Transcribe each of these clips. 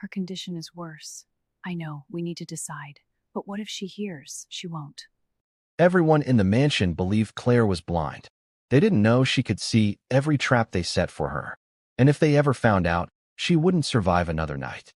Her condition is worse. I know, we need to decide. But what if she hears? She won't. Everyone in the mansion believed Claire was blind. They didn't know she could see every trap they set for her. And if they ever found out, she wouldn't survive another night.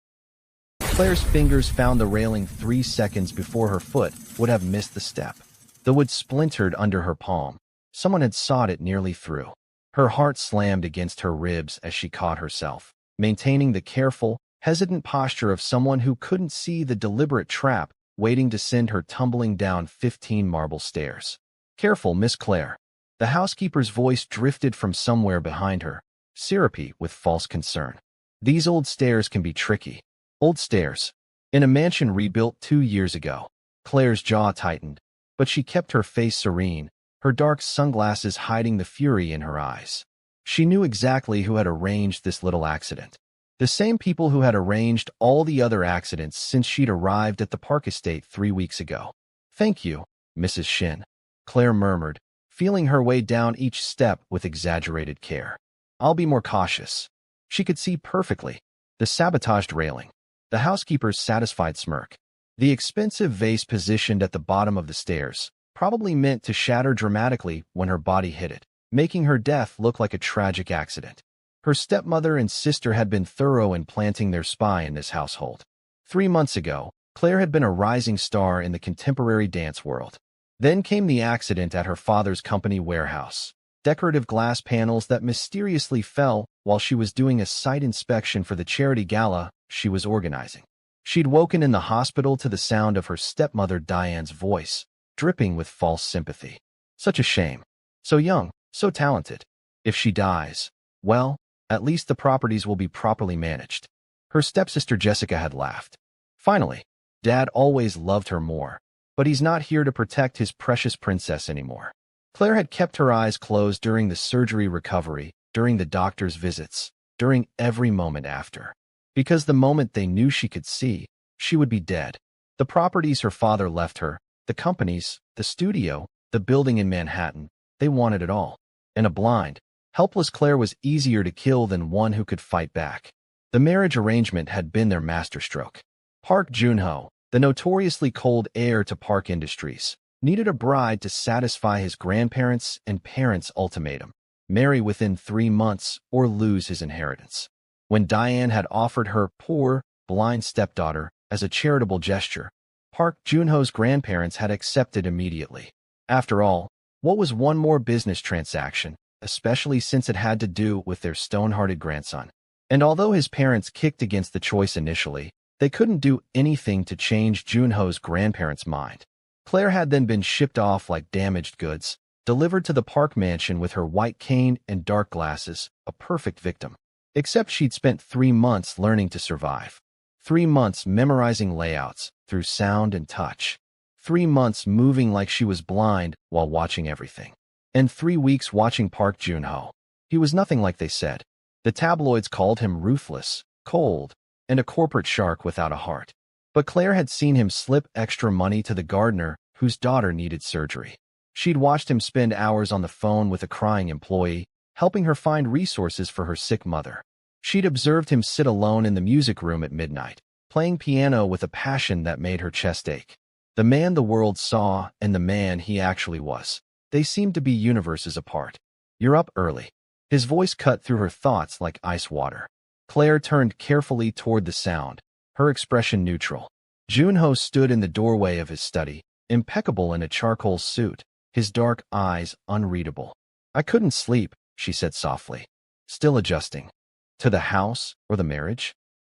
Claire's fingers found the railing 3 seconds before her foot would have missed the step. The wood splintered under her palm. Someone had sawed it nearly through. Her heart slammed against her ribs as she caught herself, maintaining the careful, hesitant posture of someone who couldn't see the deliberate trap waiting to send her tumbling down 15 marble stairs. "Careful, Miss Claire." The housekeeper's voice drifted from somewhere behind her, syrupy with false concern. "These old stairs can be tricky." Old stairs. In a mansion rebuilt 2 years ago. Claire's jaw tightened, but she kept her face serene, her dark sunglasses hiding the fury in her eyes. She knew exactly who had arranged this little accident. The same people who had arranged all the other accidents since she'd arrived at the Park Estate 3 weeks ago. "Thank you, Mrs. Shin," Claire murmured, feeling her way down each step with exaggerated care. "I'll be more cautious." She could see perfectly. The sabotaged railing. The housekeeper's satisfied smirk. The expensive vase positioned at the bottom of the stairs, probably meant to shatter dramatically when her body hit it, making her death look like a tragic accident. Her stepmother and sister had been thorough in planting their spy in this household. 3 months ago, Claire had been a rising star in the contemporary dance world. Then came the accident at her father's company warehouse. Decorative glass panels that mysteriously fell while she was doing a site inspection for the charity gala she was organizing. She'd woken in the hospital to the sound of her stepmother Diane's voice, dripping with false sympathy. Such a shame. So young, so talented. If she dies, well, at least the properties will be properly managed. Her stepsister Jessica had laughed. Finally, Dad always loved her more, but he's not here to protect his precious princess anymore. Claire had kept her eyes closed during the surgery recovery, during the doctor's visits, during every moment after. Because the moment they knew she could see, she would be dead. The properties her father left her, the companies, the studio, the building in Manhattan, they wanted it all. And a blind, helpless Claire was easier to kill than one who could fight back. The marriage arrangement had been their masterstroke. Park Jun-Ho, the notoriously cold heir to Park Industries, needed a bride to satisfy his grandparents' and parents' ultimatum: marry within 3 months or lose his inheritance. When Diane had offered her poor, blind stepdaughter as a charitable gesture, Park Jun-Ho's grandparents had accepted immediately. After all, what was one more business transaction, especially since it had to do with their stone-hearted grandson? And although his parents kicked against the choice initially, they couldn't do anything to change Jun-Ho's grandparents' mind. Claire had then been shipped off like damaged goods, delivered to the Park mansion with her white cane and dark glasses, a perfect victim. Except she'd spent 3 months learning to survive. 3 months memorizing layouts through sound and touch. 3 months moving like she was blind while watching everything. And 3 weeks watching Park Jun-Ho. He was nothing like they said. The tabloids called him ruthless, cold, and a corporate shark without a heart. But Claire had seen him slip extra money to the gardener whose daughter needed surgery. She'd watched him spend hours on the phone with a crying employee, helping her find resources for her sick mother. She'd observed him sit alone in the music room at midnight, playing piano with a passion that made her chest ache. The man the world saw and the man he actually was. They seemed to be universes apart. "You're up early." His voice cut through her thoughts like ice water. Claire turned carefully toward the sound, her expression neutral. Jun-Ho stood in the doorway of his study, impeccable in a charcoal suit, his dark eyes unreadable. "I couldn't sleep," she said softly, still adjusting. To the house or the marriage?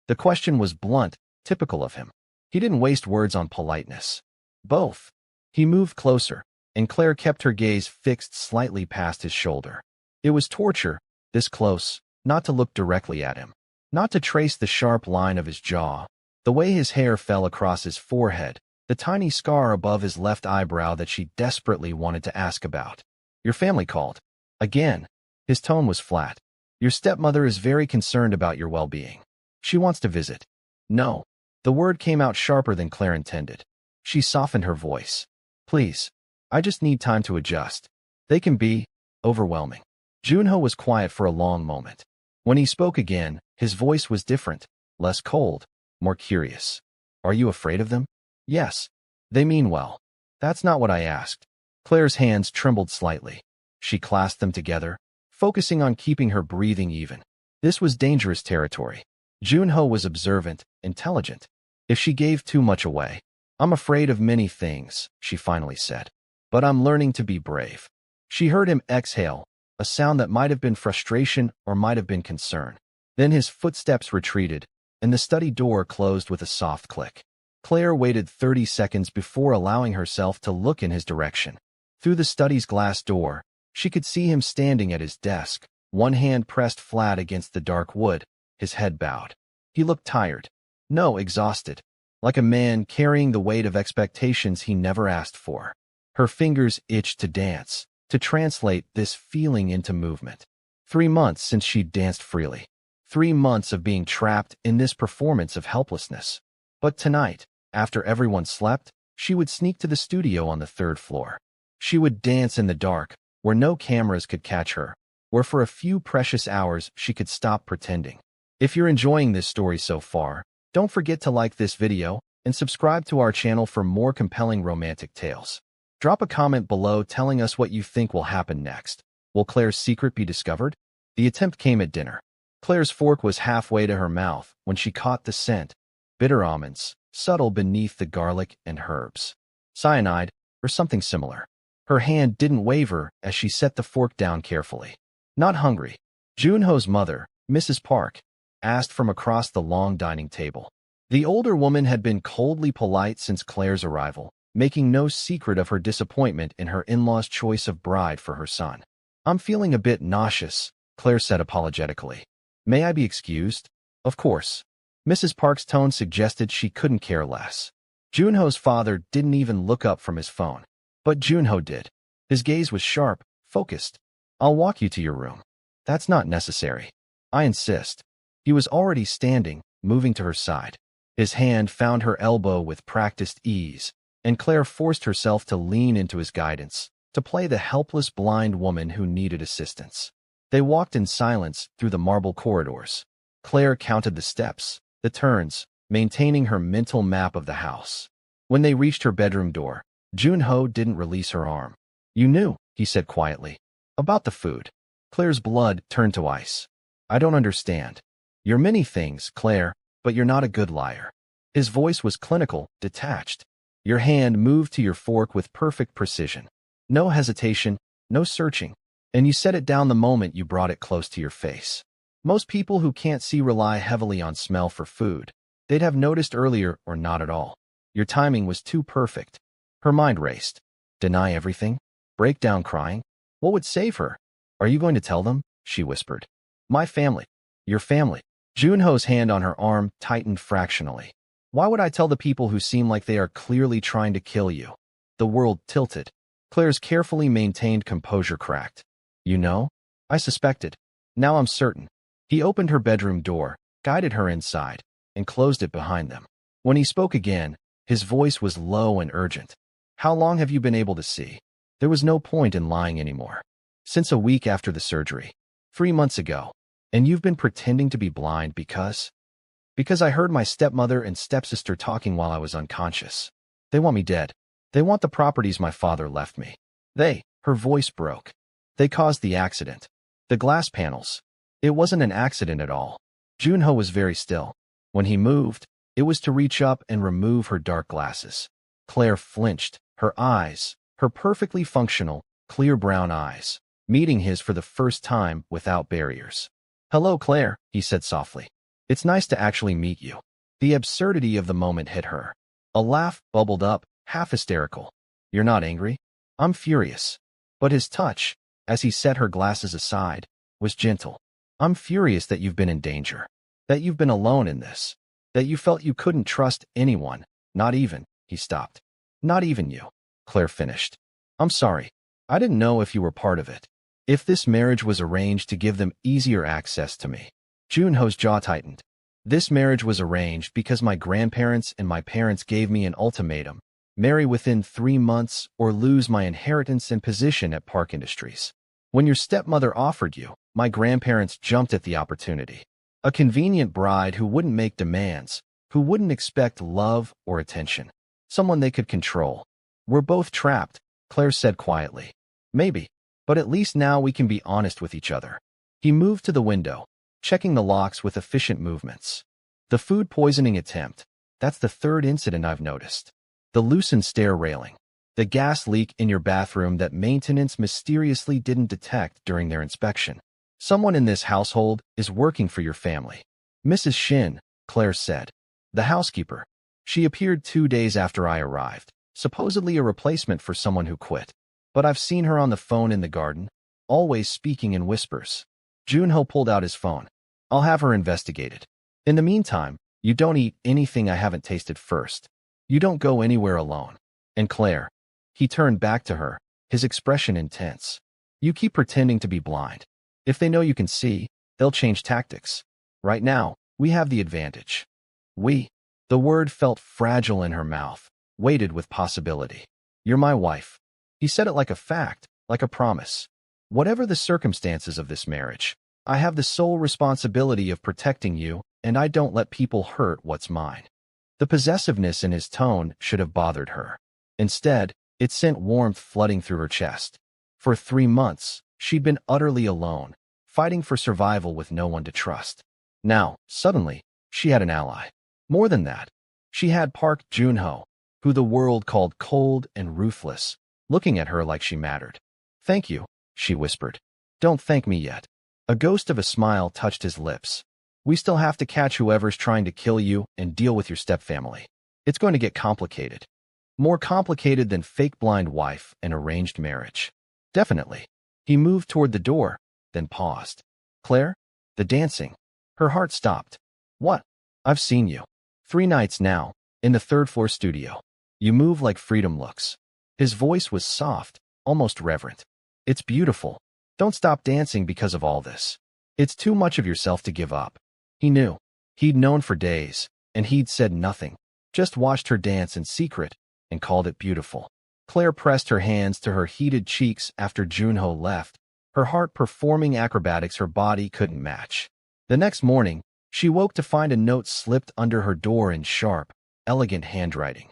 The question was blunt, typical of him. He didn't waste words on politeness. Both. He moved closer, and Claire kept her gaze fixed slightly past his shoulder. It was torture, this close, not to look directly at him, not to trace the sharp line of his jaw, the way his hair fell across his forehead, the tiny scar above his left eyebrow that she desperately wanted to ask about. "Your family called." Again, his tone was flat. "Your stepmother is very concerned about your well-being. She wants to visit." "No." The word came out sharper than Claire intended. She softened her voice. "Please, I just need time to adjust. They can be overwhelming." Jun-Ho was quiet for a long moment. When he spoke again, his voice was different, less cold, more curious. Are you afraid of them? Yes. They mean well. That's not what I asked. Claire's hands trembled slightly. She clasped them together, focusing on keeping her breathing even. This was dangerous territory. Jun-Ho was observant, intelligent. If she gave too much away, I'm afraid of many things, she finally said. But I'm learning to be brave. She heard him exhale, a sound that might have been frustration or might have been concern. Then his footsteps retreated, and the study door closed with a soft click. Claire waited 30 seconds before allowing herself to look in his direction. Through the study's glass door, she could see him standing at his desk, one hand pressed flat against the dark wood, his head bowed. He looked tired. No, exhausted. Like a man carrying the weight of expectations he never asked for. Her fingers itched to dance, to translate this feeling into movement. 3 months since she'd danced freely. 3 months of being trapped in this performance of helplessness. But tonight, after everyone slept, she would sneak to the studio on the 3rd floor. She would dance in the dark, where no cameras could catch her, where for a few precious hours she could stop pretending. If you're enjoying this story so far, don't forget to like this video and subscribe to our channel for more compelling romantic tales. Drop a comment below telling us what you think will happen next. Will Claire's secret be discovered? The attempt came at dinner. Claire's fork was halfway to her mouth when she caught the scent. Bitter almonds, subtle beneath the garlic and herbs. Cyanide, or something similar. Her hand didn't waver as she set the fork down carefully. Not hungry. Jun-Ho's mother, Mrs. Park, asked from across the long dining table. The older woman had been coldly polite since Claire's arrival, making no secret of her disappointment in her in-law's choice of bride for her son. I'm feeling a bit nauseous, Claire said apologetically. May I be excused? Of course. Mrs. Park's tone suggested she couldn't care less. Jun-Ho's father didn't even look up from his phone. But Jun-Ho did. His gaze was sharp, focused. I'll walk you to your room. That's not necessary. I insist. He was already standing, moving to her side. His hand found her elbow with practiced ease, and Claire forced herself to lean into his guidance, to play the helpless blind woman who needed assistance. They walked in silence through the marble corridors. Claire counted the steps, the turns, maintaining her mental map of the house. When they reached her bedroom door, Jun-Ho didn't release her arm. You knew, he said quietly. About the food. Claire's blood turned to ice. I don't understand. You're many things, Claire, but you're not a good liar. His voice was clinical, detached. Your hand moved to your fork with perfect precision. No hesitation, no searching. And you set it down the moment you brought it close to your face. Most people who can't see rely heavily on smell for food. They'd have noticed earlier or not at all. Your timing was too perfect. Her mind raced. Deny everything? Break down crying? What would save her? Are you going to tell them? She whispered. My family. Your family. Jun-Ho's hand on her arm tightened fractionally. Why would I tell the people who seem like they are clearly trying to kill you? The world tilted. Claire's carefully maintained composure cracked. You know? I suspected. Now I'm certain. He opened her bedroom door, guided her inside, and closed it behind them. When he spoke again, his voice was low and urgent. How long have you been able to see? There was no point in lying anymore. Since a week after the surgery. 3 months ago. And you've been pretending to be blind because? Because I heard my stepmother and stepsister talking while I was unconscious. They want me dead. They want the properties my father left me. Her voice broke. They caused the accident. The glass panels. It wasn't an accident at all. Jun-Ho was very still. When he moved, it was to reach up and remove her dark glasses. Claire flinched, her eyes, her perfectly functional, clear brown eyes, meeting his for the first time without barriers. Hello, Claire, he said softly. It's nice to actually meet you. The absurdity of the moment hit her. A laugh bubbled up, half hysterical. You're not angry? I'm furious. But his touch, as he set her glasses aside, was gentle. I'm furious that you've been in danger. That you've been alone in this. That you felt you couldn't trust anyone, not even, he stopped. Not even you, Claire finished. I'm sorry. I didn't know if you were part of it. If this marriage was arranged to give them easier access to me. Jun-Ho's jaw tightened. This marriage was arranged because my grandparents and my parents gave me an ultimatum. Marry within 3 months or lose my inheritance and position at Park Industries. When your stepmother offered you, my grandparents jumped at the opportunity. A convenient bride who wouldn't make demands, who wouldn't expect love or attention, someone they could control. We're both trapped, Claire said quietly. Maybe, but at least now we can be honest with each other. He moved to the window, checking the locks with efficient movements. The food poisoning attempt. That's the third incident I've noticed. The loosened stair railing. The gas leak in your bathroom that maintenance mysteriously didn't detect during their inspection. Someone in this household is working for your family. Mrs. Shin, Claire said. The housekeeper. She appeared 2 days after I arrived, supposedly a replacement for someone who quit. But I've seen her on the phone in the garden, always speaking in whispers. Jun-Ho pulled out his phone. I'll have her investigated. In the meantime, you don't eat anything I haven't tasted first. You don't go anywhere alone. And Claire. He turned back to her, his expression intense. You keep pretending to be blind. If they know you can see, they'll change tactics. Right now, we have the advantage. We. The word felt fragile in her mouth, weighted with possibility. You're my wife. He said it like a fact, like a promise. Whatever the circumstances of this marriage, I have the sole responsibility of protecting you, and I don't let people hurt what's mine. The possessiveness in his tone should have bothered her. Instead, it sent warmth flooding through her chest. For 3 months, she'd been utterly alone, fighting for survival with no one to trust. Now, suddenly, she had an ally. More than that, she had Park Jun-Ho, who the world called cold and ruthless, looking at her like she mattered. Thank you, she whispered. Don't thank me yet. A ghost of a smile touched his lips. We still have to catch whoever's trying to kill you and deal with your stepfamily. It's going to get complicated. More complicated than fake blind wife and arranged marriage. Definitely. He moved toward the door, then paused. Claire? The dancing. Her heart stopped. What? I've seen you. 3 nights now, in the 3rd-floor studio. You move like freedom looks. His voice was soft, almost reverent. It's beautiful. Don't stop dancing because of all this. It's too much of yourself to give up. He knew. He'd known for days, and he'd said nothing. Just watched her dance in secret and called it beautiful. Claire pressed her hands to her heated cheeks after Jun-Ho left, her heart performing acrobatics her body couldn't match. The next morning, she woke to find a note slipped under her door in sharp, elegant handwriting.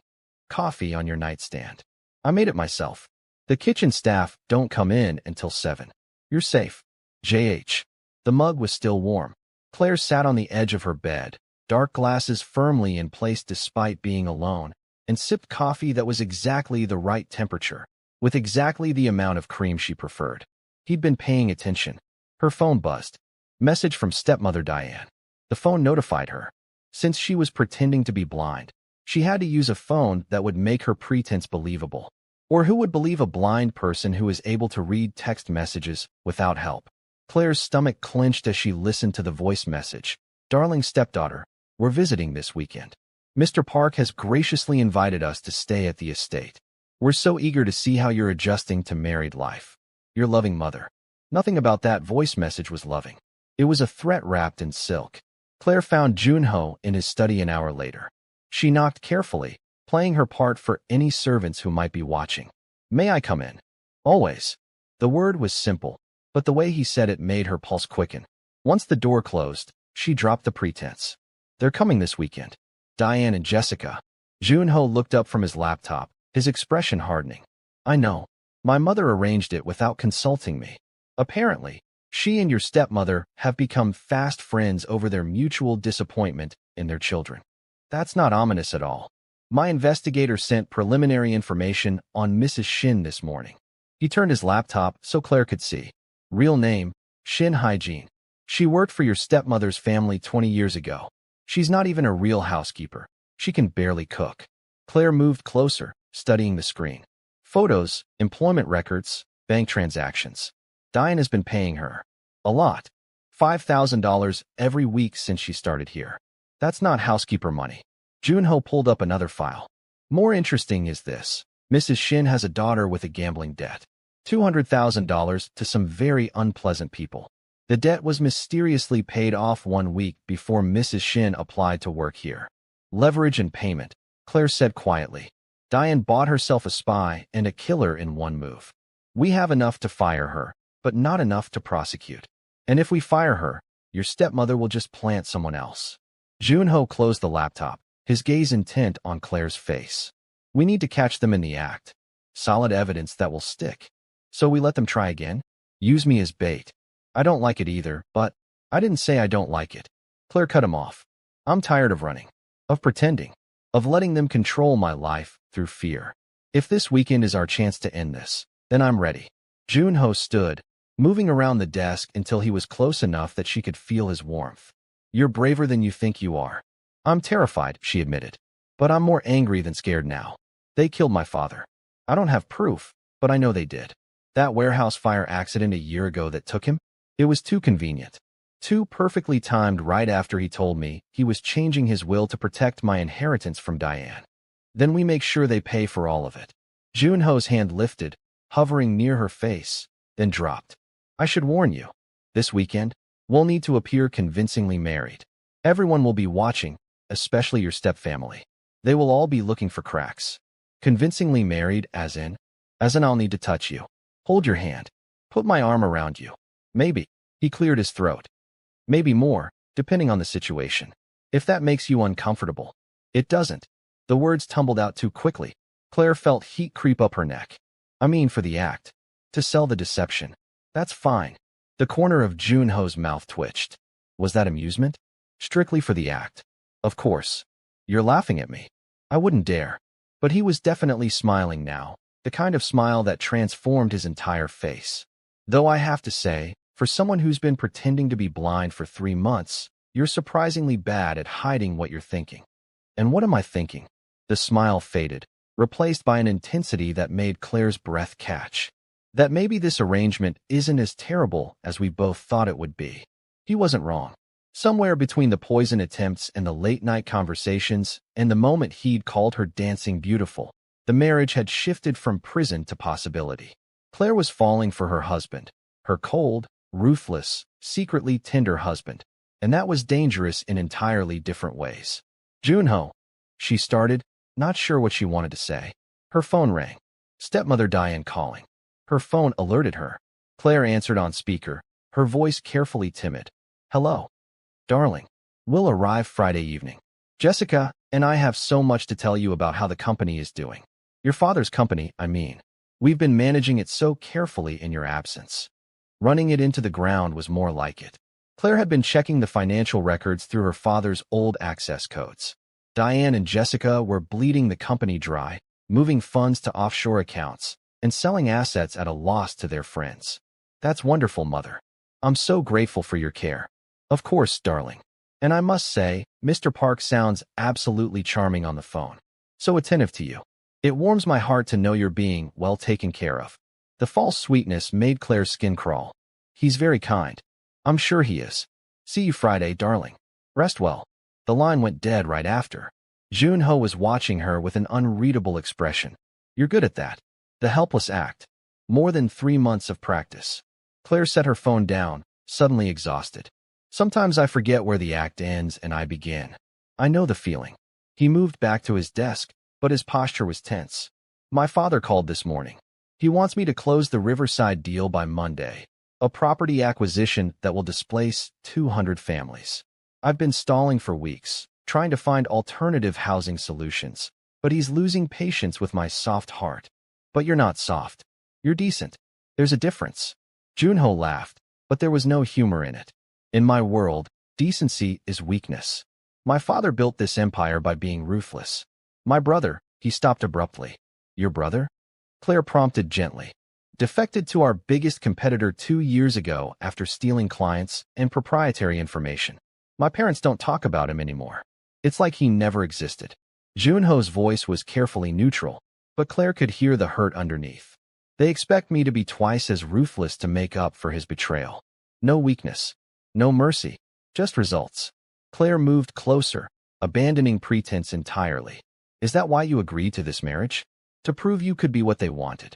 Coffee on your nightstand. I made it myself. The kitchen staff don't come in until 7. You're safe. J.H. The mug was still warm. Claire sat on the edge of her bed, dark glasses firmly in place despite being alone, and sipped coffee that was exactly the right temperature, with exactly the amount of cream she preferred. He'd been paying attention. Her phone buzzed. Message from stepmother Diane. The phone notified her. Since she was pretending to be blind, she had to use a phone that would make her pretense believable. Or who would believe a blind person who is able to read text messages without help? Claire's stomach clenched as she listened to the voice message. Darling stepdaughter, we're visiting this weekend. Mr. Park has graciously invited us to stay at the estate. We're so eager to see how you're adjusting to married life. Your loving mother. Nothing about that voice message was loving. It was a threat wrapped in silk. Claire found Jun-Ho in his study an hour later. She knocked carefully, playing her part for any servants who might be watching. May I come in? Always. The word was simple, but the way he said it made her pulse quicken. Once the door closed, she dropped the pretense. They're coming this weekend. Diane and Jessica. Jun-Ho looked up from his laptop, his expression hardening. I know. My mother arranged it without consulting me. Apparently, she and your stepmother have become fast friends over their mutual disappointment in their children. That's not ominous at all. My investigator sent preliminary information on Mrs. Shin this morning. He turned his laptop so Claire could see. Real name, Shin Hygiene. She worked for your stepmother's family 20 years ago. She's not even a real housekeeper. She can barely cook. Claire moved closer, studying the screen. Photos, employment records, bank transactions. Diane has been paying her. A lot. $5,000 every week since she started here. That's not housekeeper money. Jun-Ho pulled up another file. More interesting is this. Mrs. Shin has a daughter with a gambling debt. $200,000 to some very unpleasant people. The debt was mysteriously paid off 1 week before Mrs. Shin applied to work here. Leverage and payment, Claire said quietly. Diane bought herself a spy and a killer in one move. We have enough to fire her, but not enough to prosecute. And if we fire her, your stepmother will just plant someone else. Jun-Ho closed the laptop. his gaze intent on Claire's face. We need to catch them in the act. Solid evidence that will stick. So we let them try again? Use me as bait. I don't like it either, but I didn't say I don't like it. Claire cut him off. I'm tired of running, of pretending, of letting them control my life through fear. If this weekend is our chance to end this, then I'm ready. Jun-Ho stood, moving around the desk until he was close enough that she could feel his warmth. You're braver than you think you are. I'm terrified, she admitted. But I'm more angry than scared now. They killed my father. I don't have proof, but I know they did. That warehouse fire accident a year ago that took him? It was too convenient. Too perfectly timed right after he told me he was changing his will to protect my inheritance from Diane. Then we make sure they pay for all of it. Jun-Ho's hand lifted, hovering near her face, then dropped. I should warn you. This weekend, we'll need to appear convincingly married. Everyone will be watching, especially your stepfamily. They will all be looking for cracks. Convincingly married, as in I'll need to touch you. Hold your hand. Put my arm around you. Maybe. He cleared his throat. Maybe more, depending on the situation. If that makes you uncomfortable. It doesn't. The words tumbled out too quickly. Claire felt heat creep up her neck. I mean for the act. To sell the deception. That's fine. The corner of Jun-Ho's mouth twitched. Was that amusement? Strictly for the act. Of course. You're laughing at me. I wouldn't dare. But he was definitely smiling now, the kind of smile that transformed his entire face. Though I have to say, for someone who's been pretending to be blind for 3 months, you're surprisingly bad at hiding what you're thinking. And what am I thinking? The smile faded, replaced by an intensity that made Claire's breath catch. That maybe this arrangement isn't as terrible as we both thought it would be. He wasn't wrong. Somewhere between the poison attempts and the late-night conversations and the moment he'd called her dancing beautiful, the marriage had shifted from prison to possibility. Claire was falling for her husband, her cold, ruthless, secretly tender husband, and that was dangerous in entirely different ways. Jun-Ho, she started, not sure what she wanted to say. Her phone rang. Stepmother Diane calling. Her phone alerted her. Claire answered on speaker, her voice carefully timid. Hello. Darling, we'll arrive Friday evening. Jessica and I have so much to tell you about how the company is doing. Your father's company, I mean. We've been managing it so carefully in your absence. Running it into the ground was more like it. Claire had been checking the financial records through her father's old access codes. Diane and Jessica were bleeding the company dry, moving funds to offshore accounts, and selling assets at a loss to their friends. That's wonderful, Mother. I'm so grateful for your care. Of course, darling. And I must say, Mr. Park sounds absolutely charming on the phone. So attentive to you. It warms my heart to know you're being well taken care of. The false sweetness made Claire's skin crawl. He's very kind. I'm sure he is. See you Friday, darling. Rest well. The line went dead right after. Jun-Ho was watching her with an unreadable expression. You're good at that. The helpless act. More than 3 months of practice. Claire set her phone down, suddenly exhausted. Sometimes I forget where the act ends and I begin. I know the feeling. He moved back to his desk, but his posture was tense. My father called this morning. He wants me to close the Riverside deal by Monday, a property acquisition that will displace 200 families. I've been stalling for weeks, trying to find alternative housing solutions, but he's losing patience with my soft heart. But you're not soft. You're decent. There's a difference. Jun-Ho laughed, but there was no humor in it. In my world, decency is weakness. My father built this empire by being ruthless. My brother, he stopped abruptly. Your brother? Claire prompted gently. Defected to our biggest competitor 2 years ago after stealing clients and proprietary information. My parents don't talk about him anymore. It's like he never existed. Jun-Ho's voice was carefully neutral, but Claire could hear the hurt underneath. They expect me to be twice as ruthless to make up for his betrayal. No weakness. No mercy. Just results. Claire moved closer, abandoning pretense entirely. Is that why you agreed to this marriage? To prove you could be what they wanted?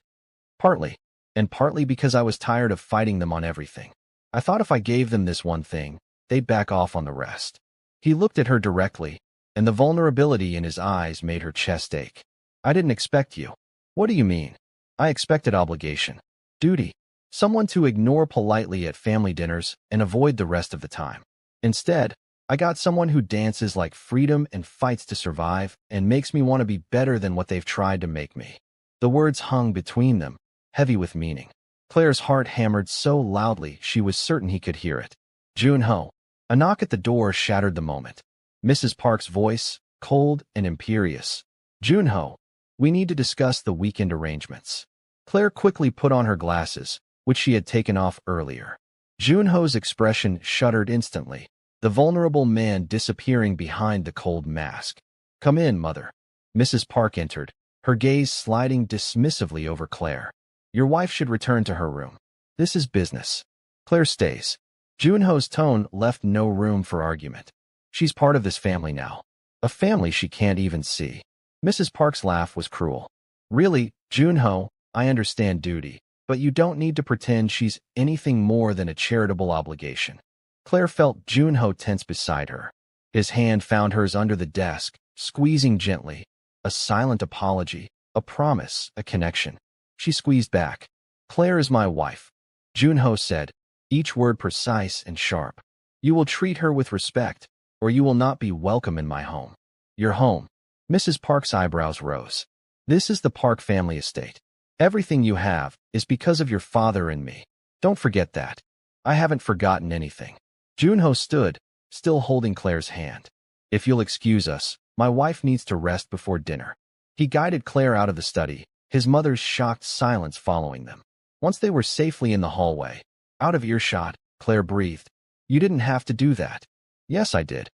Partly. And partly because I was tired of fighting them on everything. I thought if I gave them this one thing, they'd back off on the rest. He looked at her directly, and the vulnerability in his eyes made her chest ache. I didn't expect you. What do you mean? I expected obligation. Duty. Someone to ignore politely at family dinners and avoid the rest of the time. Instead, I got someone who dances like freedom and fights to survive and makes me want to be better than what they've tried to make me." The words hung between them, heavy with meaning. Claire's heart hammered so loudly she was certain he could hear it. Jun-Ho. A knock at the door shattered the moment. Mrs. Park's voice, cold and imperious. "Jun-Ho, we need to discuss the weekend arrangements." Claire quickly put on her glasses, which she had taken off earlier. Jun-Ho's expression shuddered instantly, the vulnerable man disappearing behind the cold mask. "Come in, mother." Mrs. Park entered, her gaze sliding dismissively over Claire. "Your wife should return to her room. This is business." Claire stays. Jun-Ho's tone left no room for argument. She's part of this family now. A family she can't even see. Mrs. Park's laugh was cruel. "Really, Jun-Ho, I understand duty, but you don't need to pretend she's anything more than a charitable obligation." Claire felt Jun-Ho tense beside her. His hand found hers under the desk, squeezing gently. A silent apology, a promise, a connection. She squeezed back. "Claire is my wife," Jun-Ho said, each word precise and sharp. "You will treat her with respect, or you will not be welcome in my home." "Your home." Mrs. Park's eyebrows rose. "This is the Park family estate. Everything you have is because of your father and me. Don't forget that." "I haven't forgotten anything." Jun-Ho stood, still holding Claire's hand. "If you'll excuse us, my wife needs to rest before dinner." He guided Claire out of the study, his mother's shocked silence following them. Once they were safely in the hallway, out of earshot, Claire breathed. "You didn't have to do that." "Yes, I did."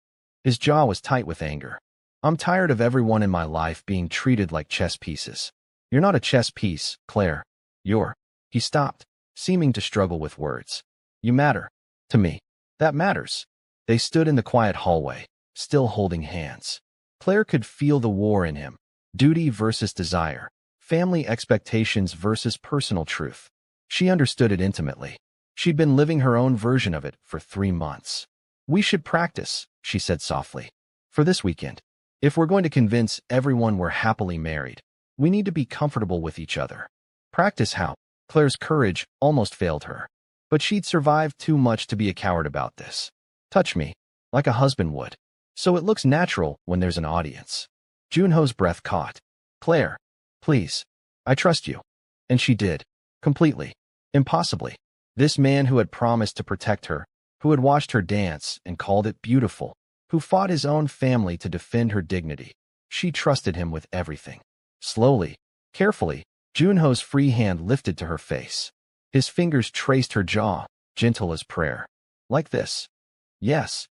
His jaw was tight with anger. "I'm tired of everyone in my life being treated like chess pieces." "You're not a chess piece, Claire. You're—" He stopped, seeming to struggle with words. "You matter. To me. That matters." They stood in the quiet hallway, still holding hands. Claire could feel the war in him. Duty versus desire. Family expectations versus personal truth. She understood it intimately. She'd been living her own version of it for 3 months. "We should practice," she said softly. "For this weekend. If we're going to convince everyone we're happily married, we need to be comfortable with each other." "Practice how?" Claire's courage almost failed her. But she'd survived too much to be a coward about this. "Touch me, like a husband would. So it looks natural when there's an audience." Jun-Ho's breath caught. "Claire, please. I trust you." And she did. Completely. Impossibly. This man who had promised to protect her, who had watched her dance and called it beautiful, who fought his own family to defend her dignity. She trusted him with everything. Slowly, carefully, Jun-Ho's free hand lifted to her face. His fingers traced her jaw, gentle as prayer. "Like this." "Yes."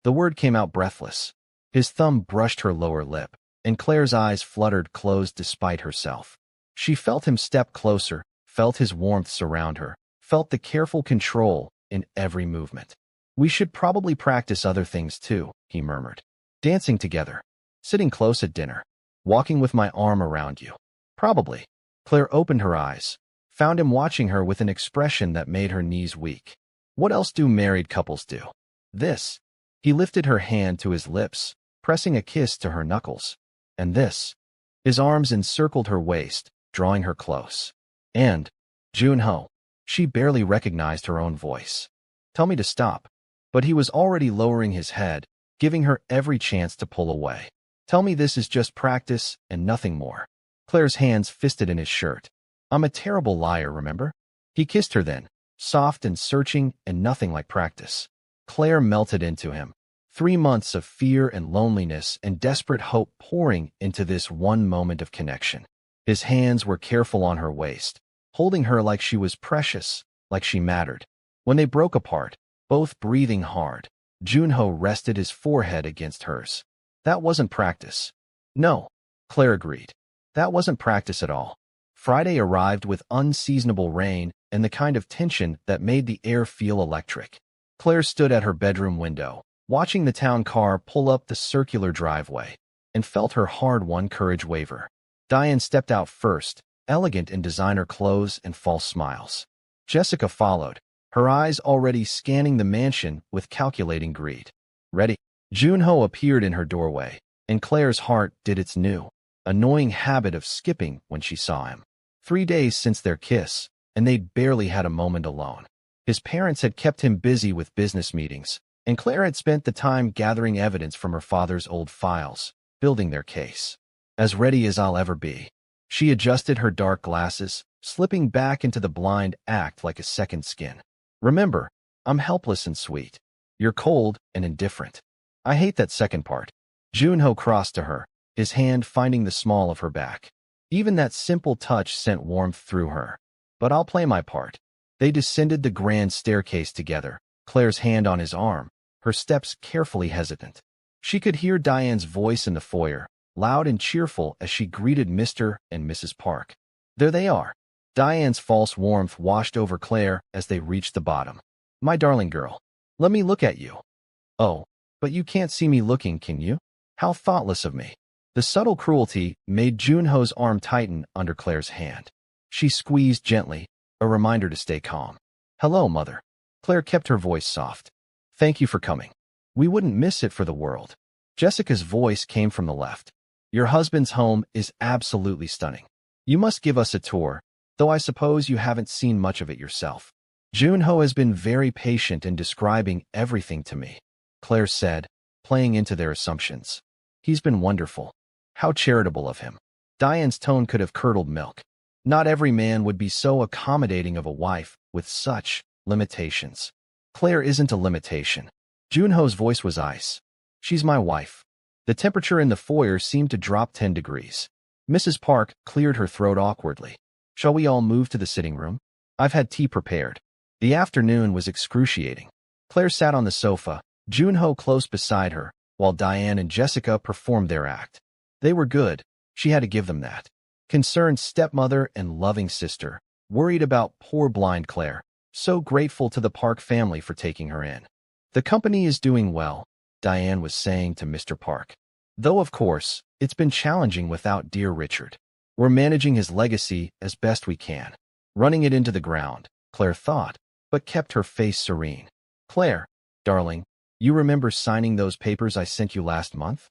The word came out breathless. His thumb brushed her lower lip, and Claire's eyes fluttered closed despite herself. She felt him step closer, felt his warmth surround her, felt the careful control in every movement. "We should probably practice other things too," he murmured. "Dancing together. Sitting close at dinner. Walking with my arm around you." "Probably." Claire opened her eyes, found him watching her with an expression that made her knees weak. "What else do married couples do?" "This." He lifted her hand to his lips, pressing a kiss to her knuckles. "And this." His arms encircled her waist, drawing her close. "And, Jun-Ho." She barely recognized her own voice. "Tell me to stop." But he was already lowering his head, giving her every chance to pull away. "Tell me this is just practice and nothing more." Claire's hands fisted in his shirt. "I'm a terrible liar, remember?" He kissed her then, soft and searching and nothing like practice. Claire melted into him. 3 months of fear and loneliness and desperate hope pouring into this one moment of connection. His hands were careful on her waist, holding her like she was precious, like she mattered. When they broke apart, both breathing hard, Jun-Ho rested his forehead against hers. "That wasn't practice." "No," Claire agreed. "That wasn't practice at all." Friday arrived with unseasonable rain and the kind of tension that made the air feel electric. Claire stood at her bedroom window, watching the town car pull up the circular driveway, and felt her hard-won courage waver. Diane stepped out first, elegant in designer clothes and false smiles. Jessica followed, her eyes already scanning the mansion with calculating greed. "Ready?" Jun-Ho appeared in her doorway, and Claire's heart did its new, annoying habit of skipping when she saw him. 3 days since their kiss, and they'd barely had a moment alone. His parents had kept him busy with business meetings, and Claire had spent the time gathering evidence from her father's old files, building their case. As ready as I'll ever be. She adjusted her dark glasses, slipping back into the blind act like a second skin. Remember, I'm helpless and sweet. You're cold and indifferent. I hate that second part. Jun-Ho crossed to her, his hand finding the small of her back. Even that simple touch sent warmth through her. But I'll play my part. They descended the grand staircase together, Claire's hand on his arm, her steps carefully hesitant. She could hear Diane's voice in the foyer, loud and cheerful as she greeted Mr. and Mrs. Park. There they are. Diane's false warmth washed over Claire as they reached the bottom. My darling girl, let me look at you. Oh, but you can't see me looking, can you? How thoughtless of me. The subtle cruelty made Jun-Ho's arm tighten under Claire's hand. She squeezed gently, a reminder to stay calm. Hello, Mother. Claire kept her voice soft. Thank you for coming. We wouldn't miss it for the world. Jessica's voice came from the left. Your husband's home is absolutely stunning. You must give us a tour, though I suppose you haven't seen much of it yourself. Jun-Ho has been very patient in describing everything to me, Claire said, playing into their assumptions. He's been wonderful. How charitable of him. Diane's tone could have curdled milk. Not every man would be so accommodating of a wife with such limitations. Claire isn't a limitation. Jun-Ho's voice was ice. She's my wife. The temperature in the foyer seemed to drop 10 degrees. Mrs. Park cleared her throat awkwardly. Shall we all move to the sitting room? I've had tea prepared. The afternoon was excruciating. Claire sat on the sofa, Jun-Ho close beside her, while Diane and Jessica performed their act. They were good. She had to give them that. Concerned stepmother and loving sister, worried about poor blind Claire, so grateful to the Park family for taking her in. The company is doing well, Diane was saying to Mr. Park. Though, of course, it's been challenging without dear Richard. We're managing his legacy as best we can. Running it into the ground, Claire thought, but kept her face serene. Claire, darling, you remember signing those papers I sent you last month?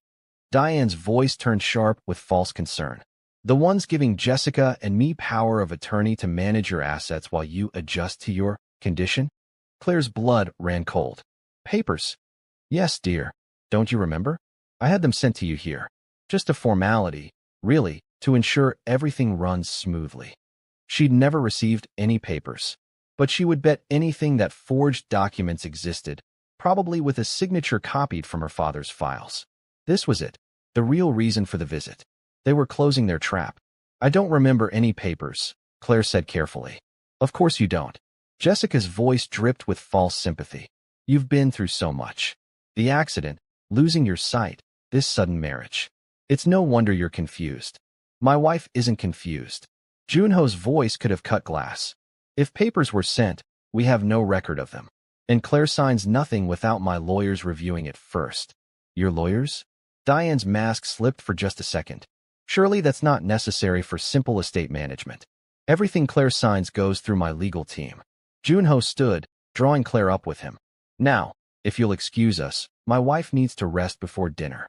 Diane's voice turned sharp with false concern. The ones giving Jessica and me power of attorney to manage your assets while you adjust to your condition? Claire's blood ran cold. Papers? Yes, dear. Don't you remember? I had them sent to you here. Just a formality, really, to ensure everything runs smoothly. She'd never received any papers, but she would bet anything that forged documents existed, probably with a signature copied from her father's files. This was it, the real reason for the visit. They were closing their trap. I don't remember any papers, Claire said carefully. Of course you don't. Jessica's voice dripped with false sympathy. You've been through so much. The accident, losing your sight, this sudden marriage. It's no wonder you're confused. My wife isn't confused. Jun-Ho's voice could have cut glass. If papers were sent, we have no record of them. And Claire signs nothing without my lawyers reviewing it first. Your lawyers? Diane's mask slipped for just a second. Surely that's not necessary for simple estate management. Everything Claire signs goes through my legal team. Jun-Ho stood, drawing Claire up with him. Now, if you'll excuse us, my wife needs to rest before dinner.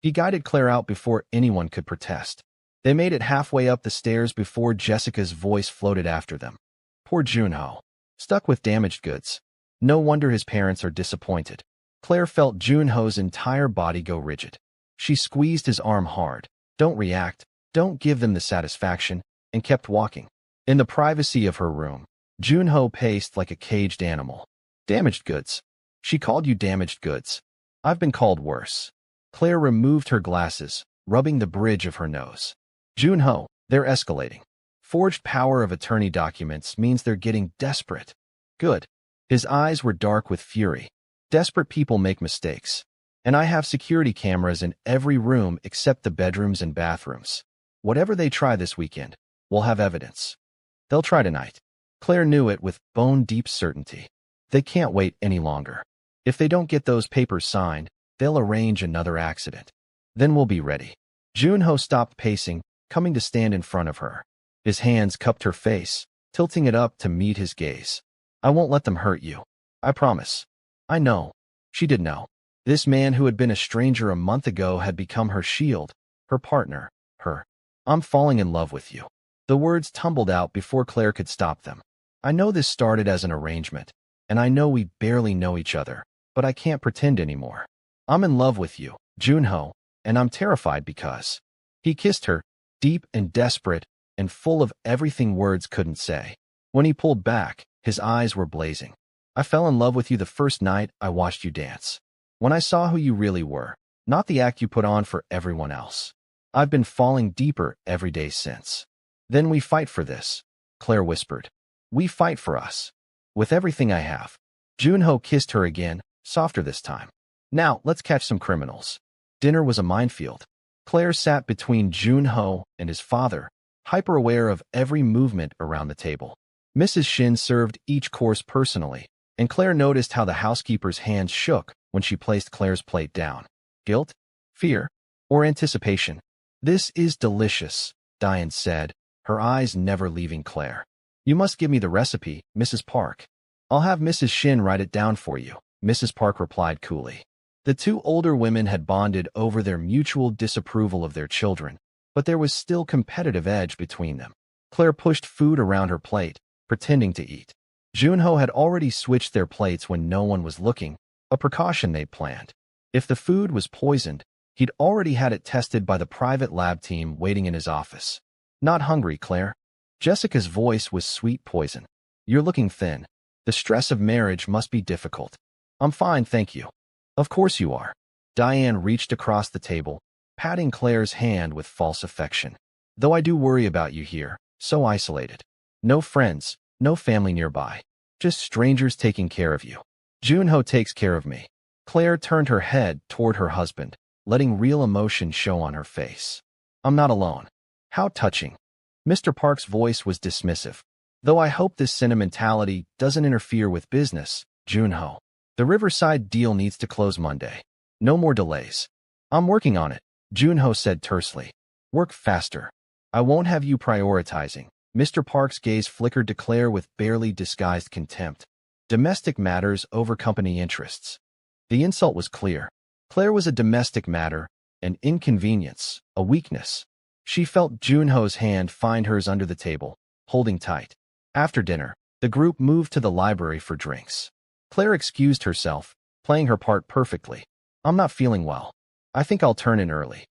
He guided Claire out before anyone could protest. They made it halfway up the stairs before Jessica's voice floated after them. Poor Jun-Ho. Stuck with damaged goods. No wonder his parents are disappointed. Claire felt Jun-Ho's entire body go rigid. She squeezed his arm hard. Don't react, don't give them the satisfaction, and kept walking. In the privacy of her room, Jun-Ho paced like a caged animal. Damaged goods. She called you damaged goods. I've been called worse. Claire removed her glasses, rubbing the bridge of her nose. Jun-Ho, they're escalating. Forged power of attorney documents means they're getting desperate. Good. His eyes were dark with fury. Desperate people make mistakes. And I have security cameras in every room except the bedrooms and bathrooms. Whatever they try this weekend, we'll have evidence. They'll try tonight. Claire knew it with bone-deep certainty. They can't wait any longer. If they don't get those papers signed, they'll arrange another accident. Then we'll be ready. Jun-Ho stopped pacing, coming to stand in front of her. His hands cupped her face, tilting it up to meet his gaze. I won't let them hurt you. I promise. I know. She did know. This man who had been a stranger a month ago had become her shield, her partner, her. I'm falling in love with you. The words tumbled out before Claire could stop them. I know this started as an arrangement, and I know we barely know each other, but I can't pretend anymore. I'm in love with you, Jun-Ho, and I'm terrified because. He kissed her, deep and desperate, and full of everything words couldn't say. When he pulled back, his eyes were blazing. I fell in love with you the first night I watched you dance. When I saw who you really were, not the act you put on for everyone else. I've been falling deeper every day since. Then we fight for this, Claire whispered. We fight for us. With everything I have. Jun-Ho kissed her again, softer this time. Now, let's catch some criminals. Dinner was a minefield. Claire sat between Jun-Ho and his father, hyper-aware of every movement around the table. Mrs. Shin served each course personally, and Claire noticed how the housekeeper's hands shook when she placed Claire's plate down. Guilt? Fear? Or anticipation? This is delicious, Diane said, her eyes never leaving Claire. You must give me the recipe, Mrs. Park. I'll have Mrs. Shin write it down for you, Mrs. Park replied coolly. The two older women had bonded over their mutual disapproval of their children, but there was still competitive edge between them. Claire pushed food around her plate, pretending to eat. Jun-Ho had already switched their plates when no one was looking, a precaution they'd planned. If the food was poisoned, he'd already had it tested by the private lab team waiting in his office. Not hungry, Claire. Jessica's voice was sweet poison. You're looking thin. The stress of marriage must be difficult. I'm fine, thank you. Of course you are. Diane reached across the table, patting Claire's hand with false affection. Though I do worry about you here, so isolated. No friends, no family nearby. Just strangers taking care of you. Jun-Ho takes care of me. Claire turned her head toward her husband, letting real emotion show on her face. I'm not alone. How touching. Mr. Park's voice was dismissive. Though I hope this sentimentality doesn't interfere with business, Jun-Ho. The Riverside deal needs to close Monday. No more delays. I'm working on it, Jun-Ho said tersely. Work faster. I won't have you prioritizing. Mr. Park's gaze flickered to Claire with barely disguised contempt. Domestic matters over company interests. The insult was clear. Claire was a domestic matter, an inconvenience, a weakness. She felt Jun-Ho's hand find hers under the table, holding tight. After dinner, the group moved to the library for drinks. Claire excused herself, playing her part perfectly. I'm not feeling well. I think I'll turn in early.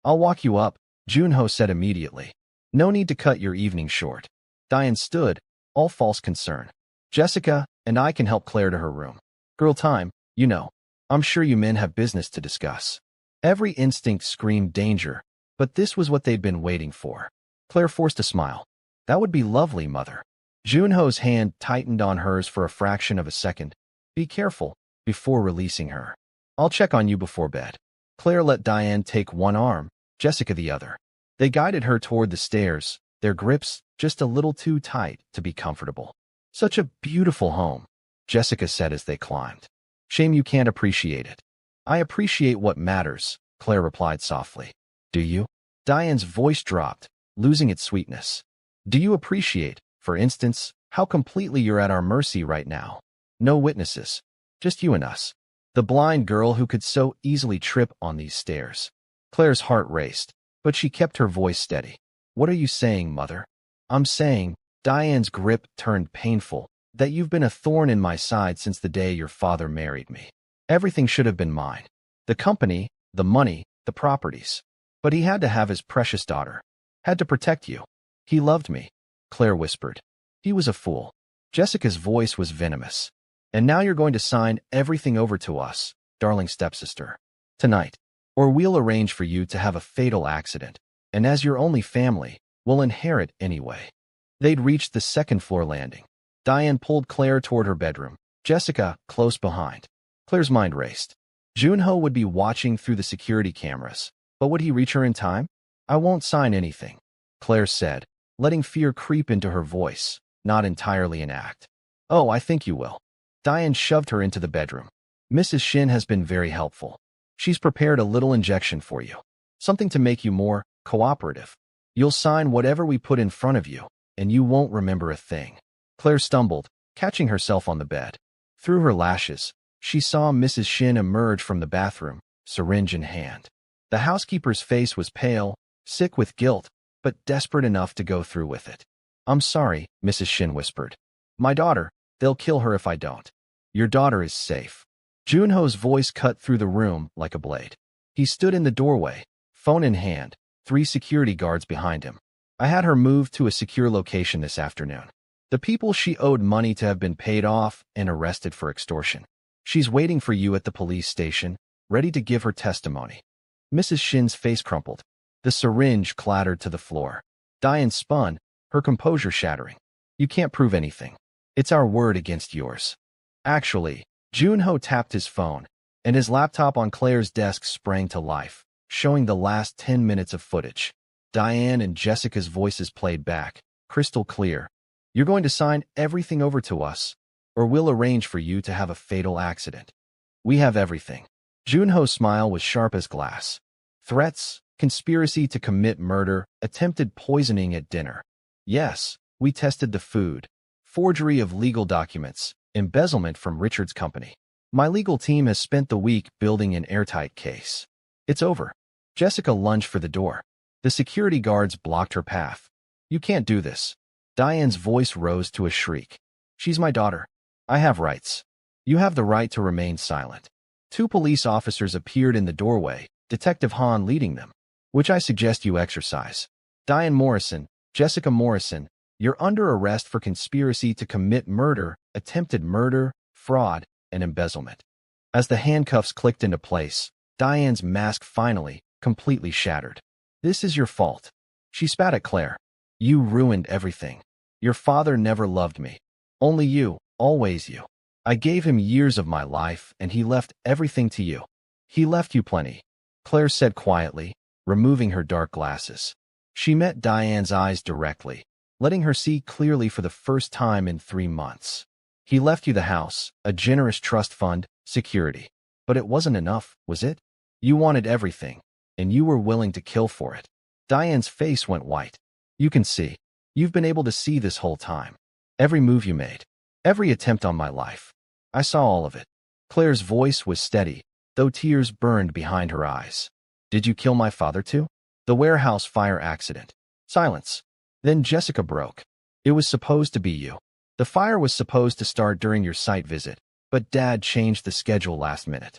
I'll walk you up, Jun-Ho said immediately. No need to cut your evening short. Diane stood, all false concern. Jessica and I can help Claire to her room. Girl time, you know. I'm sure you men have business to discuss. Every instinct screamed danger, but this was what they'd been waiting for. Claire forced a smile. That would be lovely, Mother. Jun-Ho's hand tightened on hers for a fraction of a second. Be careful, before releasing her. I'll check on you before bed. Claire let Diane take one arm, Jessica the other. They guided her toward the stairs, their grips just a little too tight to be comfortable. Such a beautiful home, Jessica said as they climbed. Shame you can't appreciate it. I appreciate what matters, Claire replied softly. Do you? Diane's voice dropped, losing its sweetness. Do you appreciate, for instance, how completely you're at our mercy right now? No witnesses. Just you and us. The blind girl who could so easily trip on these stairs. Claire's heart raced, but she kept her voice steady. What are you saying, Mother? I'm saying, Diane's grip turned painful, that you've been a thorn in my side since the day your father married me. Everything should have been mine. The company, the money, the properties. But he had to have his precious daughter. Had to protect you. He loved me, Claire whispered. He was a fool. Jessica's voice was venomous. And now you're going to sign everything over to us, darling stepsister. Tonight. Or we'll arrange for you to have a fatal accident. And as your only family, we'll inherit anyway. They'd reached the second-floor landing. Diane pulled Claire toward her bedroom, Jessica close behind. Claire's mind raced. Jun-Ho would be watching through the security cameras, but would he reach her in time? I won't sign anything, Claire said, letting fear creep into her voice, not entirely an act. Oh, I think you will. Diane shoved her into the bedroom. Mrs. Shin has been very helpful. She's prepared a little injection for you. Something to make you more cooperative. You'll sign whatever we put in front of you, and you won't remember a thing. Claire stumbled, catching herself on the bed. Through her lashes, she saw Mrs. Shin emerge from the bathroom, syringe in hand. The housekeeper's face was pale, sick with guilt, but desperate enough to go through with it. I'm sorry, Mrs. Shin whispered. My daughter, they'll kill her if I don't. Your daughter is safe. Jun-Ho's voice cut through the room like a blade. He stood in the doorway, phone in hand, 3 security guards behind him. I had her moved to a secure location this afternoon. The people she owed money to have been paid off and arrested for extortion. She's waiting for you at the police station, ready to give her testimony. Mrs. Shin's face crumpled. The syringe clattered to the floor. Diane spun, her composure shattering. You can't prove anything. It's our word against yours. Actually, Jun-Ho tapped his phone, and his laptop on Claire's desk sprang to life, showing the last 10 minutes of footage. Diane and Jessica's voices played back, crystal clear. You're going to sign everything over to us, or we'll arrange for you to have a fatal accident. We have everything. Jun-Ho's smile was sharp as glass. Threats, conspiracy to commit murder, attempted poisoning at dinner. Yes, we tested the food. Forgery of legal documents, embezzlement from Richard's company. My legal team has spent the week building an airtight case. It's over. Jessica lunged for the door. The security guards blocked her path. You can't do this. Diane's voice rose to a shriek. She's my daughter. I have rights. You have the right to remain silent. 2 police officers appeared in the doorway, Detective Han leading them, which I suggest you exercise. Diane Morrison, Jessica Morrison, you're under arrest for conspiracy to commit murder, attempted murder, fraud, and embezzlement. As the handcuffs clicked into place, Diane's mask finally, completely shattered. This is your fault. She spat at Claire. You ruined everything. Your father never loved me. Only you, always you. I gave him years of my life, and he left everything to you. He left you plenty, Claire said quietly, removing her dark glasses. She met Diane's eyes directly, letting her see clearly for the first time in 3 months. He left you the house, a generous trust fund, security. But it wasn't enough, was it? You wanted everything, and you were willing to kill for it. Diane's face went white. You can see. You've been able to see this whole time. Every move you made. Every attempt on my life. I saw all of it. Claire's voice was steady, though tears burned behind her eyes. Did you kill my father too? The warehouse fire accident. Silence. Then Jessica broke. It was supposed to be you. The fire was supposed to start during your site visit, but Dad changed the schedule last minute.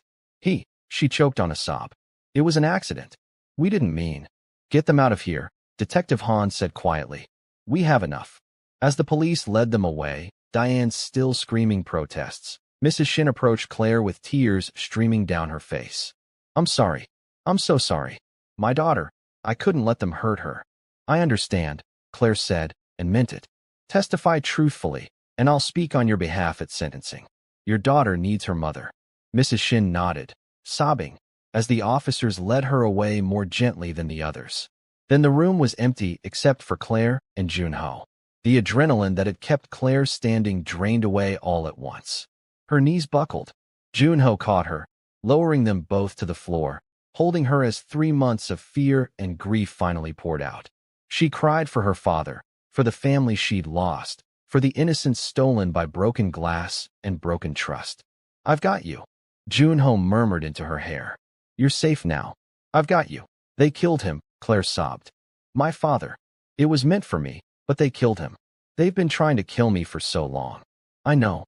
She choked on a sob. It was an accident. We didn't mean. Get them out of here, Detective Han said quietly. We have enough. As the police led them away, Diane still screaming protests. Mrs. Shin approached Claire with tears streaming down her face. I'm sorry. I'm so sorry. My daughter. I couldn't let them hurt her. I understand, Claire said, and meant it. Testify truthfully, and I'll speak on your behalf at sentencing. Your daughter needs her mother. Mrs. Shin nodded, sobbing, as the officers led her away more gently than the others. Then the room was empty except for Claire and Jun-Ho. The adrenaline that had kept Claire standing drained away all at once. Her knees buckled. Jun-Ho caught her, lowering them both to the floor, holding her as 3 months of fear and grief finally poured out. She cried for her father, for the family she'd lost, for the innocence stolen by broken glass and broken trust. I've got you. Jun-Ho murmured into her hair. You're safe now. I've got you. They killed him, Claire sobbed. My father. It was meant for me, but they killed him. They've been trying to kill me for so long. I know.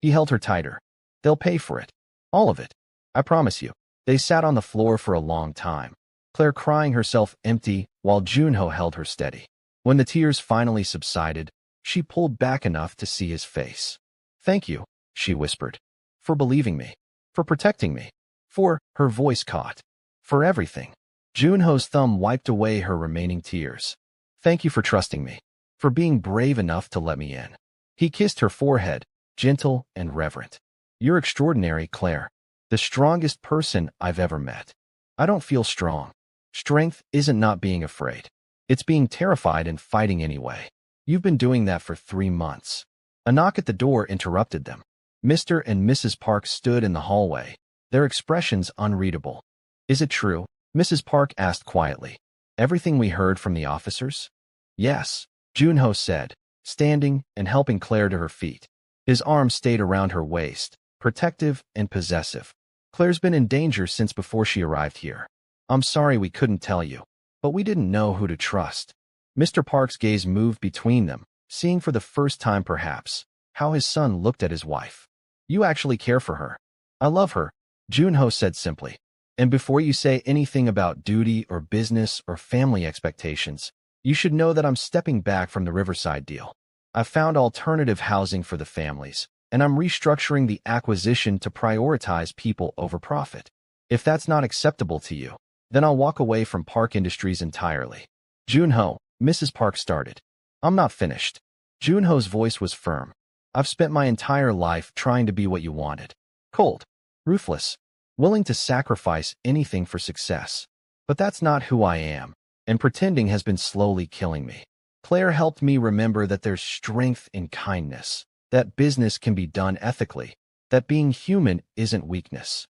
He held her tighter. They'll pay for it. All of it. I promise you. They sat on the floor for a long time, Claire crying herself empty while Jun-Ho held her steady. When the tears finally subsided, she pulled back enough to see his face. Thank you, she whispered. For believing me. For protecting me. Her voice caught. For everything. Jun-Ho's thumb wiped away her remaining tears. Thank you for trusting me. For being brave enough to let me in. He kissed her forehead, gentle and reverent. You're extraordinary, Claire. The strongest person I've ever met. I don't feel strong. Strength isn't not being afraid. It's being terrified and fighting anyway. You've been doing that for 3 months. A knock at the door interrupted them. Mr. and Mrs. Park stood in the hallway, their expressions unreadable. Is it true? Mrs. Park asked quietly. Everything we heard from the officers? Yes, Jun-Ho said, standing and helping Claire to her feet. His arm stayed around her waist, protective and possessive. Claire's been in danger since before she arrived here. I'm sorry we couldn't tell you, but we didn't know who to trust. Mr. Park's gaze moved between them, seeing for the first time perhaps how his son looked at his wife. You actually care for her. I love her, Jun-Ho said simply. And before you say anything about duty or business or family expectations, you should know that I'm stepping back from the Riverside deal. I've found alternative housing for the families, and I'm restructuring the acquisition to prioritize people over profit. If that's not acceptable to you, then I'll walk away from Park Industries entirely. Jun-Ho, Mrs. Park started. I'm not finished. Jun-Ho's voice was firm. I've spent my entire life trying to be what you wanted. Cold, ruthless, willing to sacrifice anything for success. But that's not who I am, and pretending has been slowly killing me. Claire helped me remember that there's strength in kindness, that business can be done ethically, that being human isn't weakness.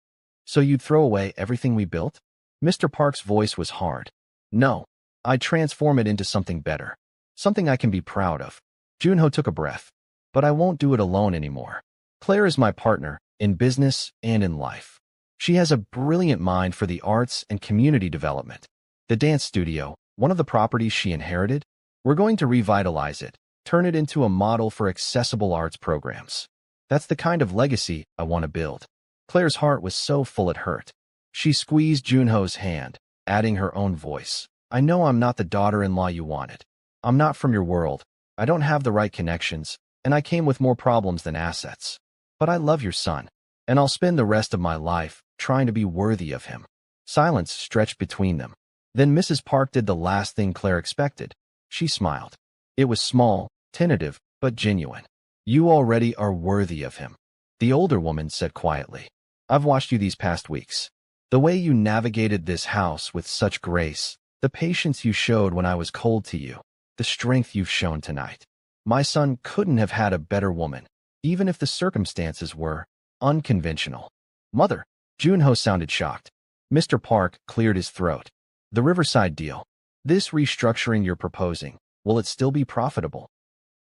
So you'd throw away everything we built? Mr. Park's voice was hard. No, I'd transform it into something better, something I can be proud of. Jun-Ho took a breath. But I won't do it alone anymore. Claire is my partner, in business and in life. She has a brilliant mind for the arts and community development. The dance studio, one of the properties she inherited, we're going to revitalize it, turn it into a model for accessible arts programs. That's the kind of legacy I want to build. Claire's heart was so full it hurt. She squeezed Jun-Ho's hand, adding her own voice. I know I'm not the daughter-in-law you wanted. I'm not from your world. I don't have the right connections, and I came with more problems than assets. But I love your son, and I'll spend the rest of my life trying to be worthy of him. Silence stretched between them. Then Mrs. Park did the last thing Claire expected. She smiled. It was small, tentative, but genuine. You already are worthy of him. The older woman said quietly. I've watched you these past weeks. The way you navigated this house with such grace, the patience you showed when I was cold to you, the strength you've shown tonight. My son couldn't have had a better woman, even if the circumstances were unconventional. Mother, Jun-Ho sounded shocked. Mr. Park cleared his throat. The Riverside deal. This restructuring you're proposing, will it still be profitable?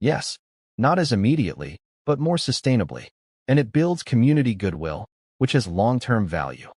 Yes, not as immediately, but more sustainably. And it builds community goodwill, which has long-term value.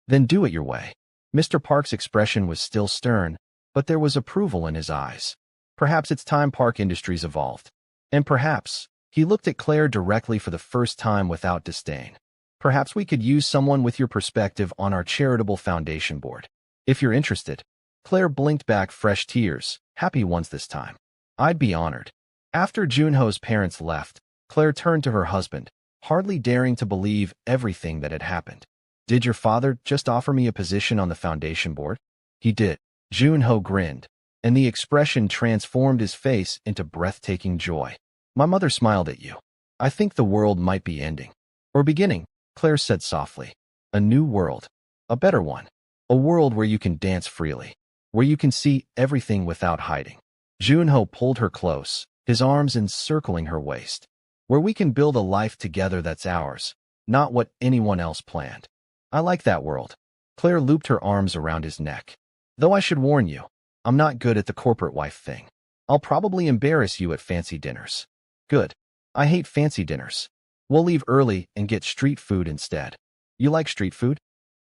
Then do it your way. Mr. Park's expression was still stern, but there was approval in his eyes. Perhaps it's time Park Industries evolved. And perhaps, he looked at Claire directly for the first time without disdain. Perhaps we could use someone with your perspective on our charitable foundation board. If you're interested. Claire blinked back fresh tears, happy ones this time. I'd be honored. After Jun-Ho's parents left, Claire turned to her husband, hardly daring to believe everything that had happened. Did your father just offer me a position on the foundation board? He did. Jun-Ho grinned, and the expression transformed his face into breathtaking joy. My mother smiled at you. I think the world might be ending. Or beginning, Claire said softly. A new world. A better one. A world where you can dance freely. Where you can see everything without hiding. Jun-Ho pulled her close, his arms encircling her waist. Where we can build a life together that's ours, not what anyone else planned. I like that world. Claire looped her arms around his neck. Though I should warn you, I'm not good at the corporate wife thing. I'll probably embarrass you at fancy dinners. Good. I hate fancy dinners. We'll leave early and get street food instead. You like street food?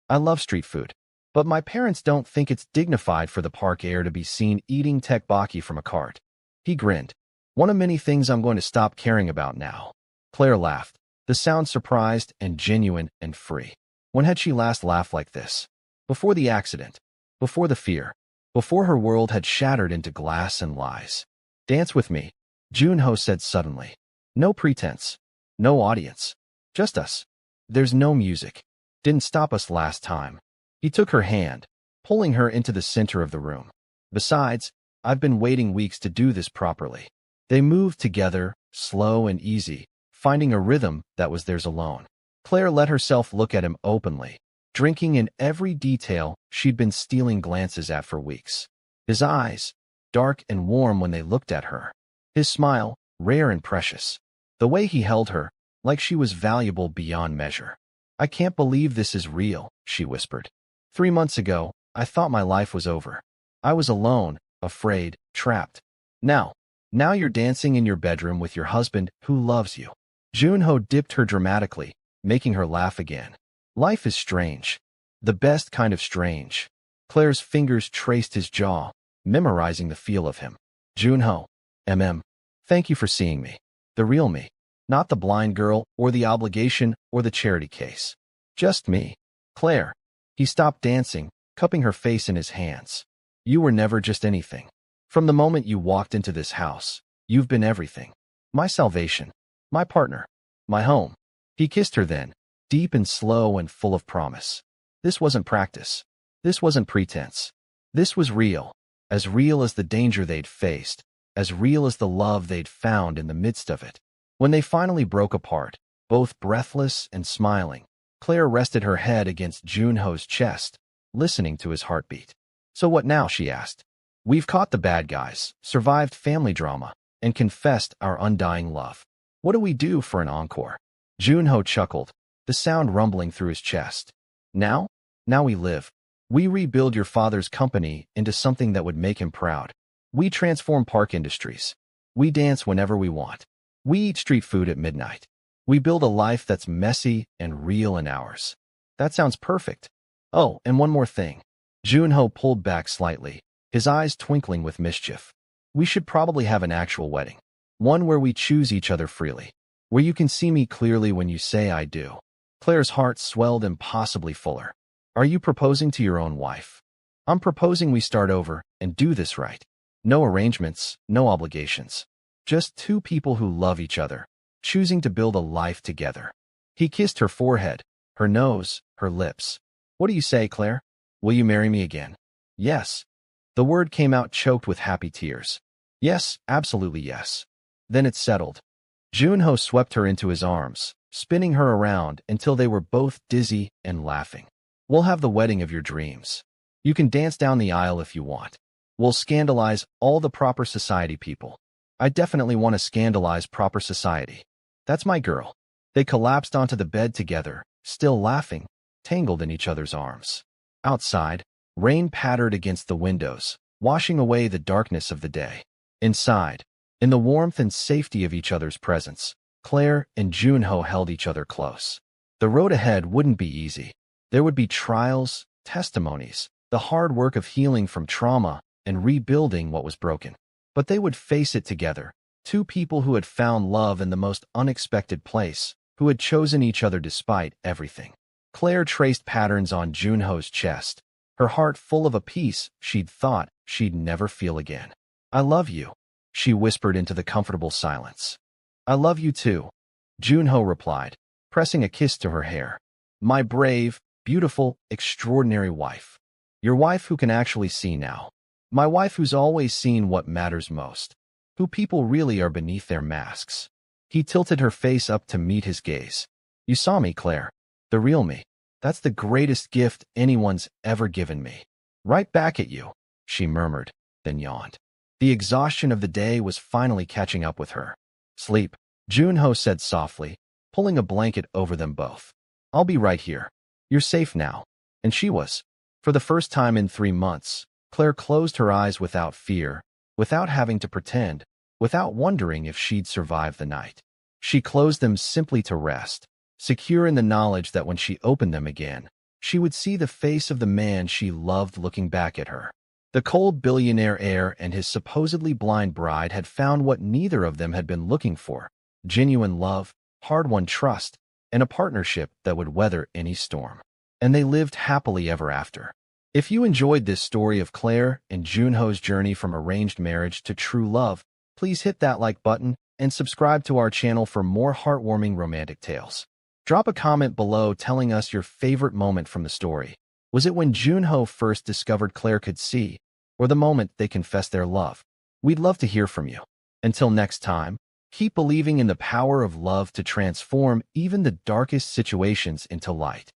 I love street food. But my parents don't think it's dignified for the park heir to be seen eating tteokbokki from a cart. He grinned. One of many things I'm going to stop caring about now. Claire laughed, the sound surprised and genuine and free. When had she last laughed like this? Before the accident. Before the fear. Before her world had shattered into glass and lies. Dance with me, Jun-Ho said suddenly. No pretense. No audience. Just us. There's no music. Didn't stop us last time. He took her hand, pulling her into the center of the room. Besides, I've been waiting weeks to do this properly. They moved together, slow and easy, finding a rhythm that was theirs alone. Claire let herself look at him openly, drinking in every detail she'd been stealing glances at for weeks. His eyes, dark and warm when they looked at her. His smile, rare and precious. The way he held her, like she was valuable beyond measure. I can't believe this is real, she whispered. 3 months ago, I thought my life was over. I was alone, afraid, trapped. Now you're dancing in your bedroom with your husband who loves you. Jun-Ho dipped her dramatically, making her laugh again. Life is strange. The best kind of strange. Claire's fingers traced his jaw, memorizing the feel of him. Jun-Ho, thank you for seeing me. The real me. Not the blind girl, or the obligation, or the charity case. Just me. Claire. He stopped dancing, cupping her face in his hands. You were never just anything. From the moment you walked into this house, you've been everything. My salvation. My partner. My home. He kissed her then, deep and slow and full of promise. This wasn't practice. This wasn't pretense. This was real as the danger they'd faced, as real as the love they'd found in the midst of it. When they finally broke apart, both breathless and smiling, Claire rested her head against Jun-Ho's chest, listening to his heartbeat. So what now, she asked. We've caught the bad guys, survived family drama, and confessed our undying love. What do we do for an encore? Jun-Ho chuckled, the sound rumbling through his chest. Now we live. We rebuild your father's company into something that would make him proud. We transform Park Industries. We dance whenever we want. We eat street food at midnight. We build a life that's messy and real and ours. That sounds perfect. Oh, and one more thing. Jun-Ho pulled back slightly, his eyes twinkling with mischief. We should probably have an actual wedding. One where we choose each other freely. Where you can see me clearly when you say I do. Claire's heart swelled impossibly fuller. Are you proposing to your own wife? I'm proposing we start over and do this right. No arrangements, no obligations. Just two people who love each other, choosing to build a life together. He kissed her forehead, her nose, her lips. What do you say, Claire? Will you marry me again? Yes. The word came out choked with happy tears. Yes, absolutely yes. Then it settled. Jun-Ho swept her into his arms, spinning her around until they were both dizzy and laughing. We'll have the wedding of your dreams. You can dance down the aisle if you want. We'll scandalize all the proper society people. I definitely want to scandalize proper society. That's my girl. They collapsed onto the bed together, still laughing, tangled in each other's arms. Outside, rain pattered against the windows, washing away the darkness of the day. Inside, in the warmth and safety of each other's presence, Claire and Jun-Ho held each other close. The road ahead wouldn't be easy. There would be trials, testimonies, the hard work of healing from trauma and rebuilding what was broken. But they would face it together, two people who had found love in the most unexpected place, who had chosen each other despite everything. Claire traced patterns on Jun-Ho's chest, her heart full of a peace she'd thought she'd never feel again. I love you, she whispered into the comfortable silence. I love you too, Jun-Ho replied, pressing a kiss to her hair. My brave, beautiful, extraordinary wife. Your wife who can actually see now. My wife who's always seen what matters most. Who people really are beneath their masks. He tilted her face up to meet his gaze. You saw me, Claire. The real me. That's the greatest gift anyone's ever given me. Right back at you, she murmured, then yawned. The exhaustion of the day was finally catching up with her. Sleep, Jun-Ho said softly, pulling a blanket over them both. I'll be right here. You're safe now. And she was. For the first time in 3 months, Claire closed her eyes without fear, without having to pretend, without wondering if she'd survive the night. She closed them simply to rest, secure in the knowledge that when she opened them again, she would see the face of the man she loved looking back at her. The cold billionaire heir and his supposedly blind bride had found what neither of them had been looking for: genuine love, hard-won trust, and a partnership that would weather any storm. And they lived happily ever after. If you enjoyed this story of Claire and Jun-Ho's journey from arranged marriage to true love, please hit that like button and subscribe to our channel for more heartwarming romantic tales. Drop a comment below telling us your favorite moment from the story. Was it when Jun-Ho first discovered Claire could see, or the moment they confessed their love? We'd love to hear from you. Until next time, keep believing in the power of love to transform even the darkest situations into light.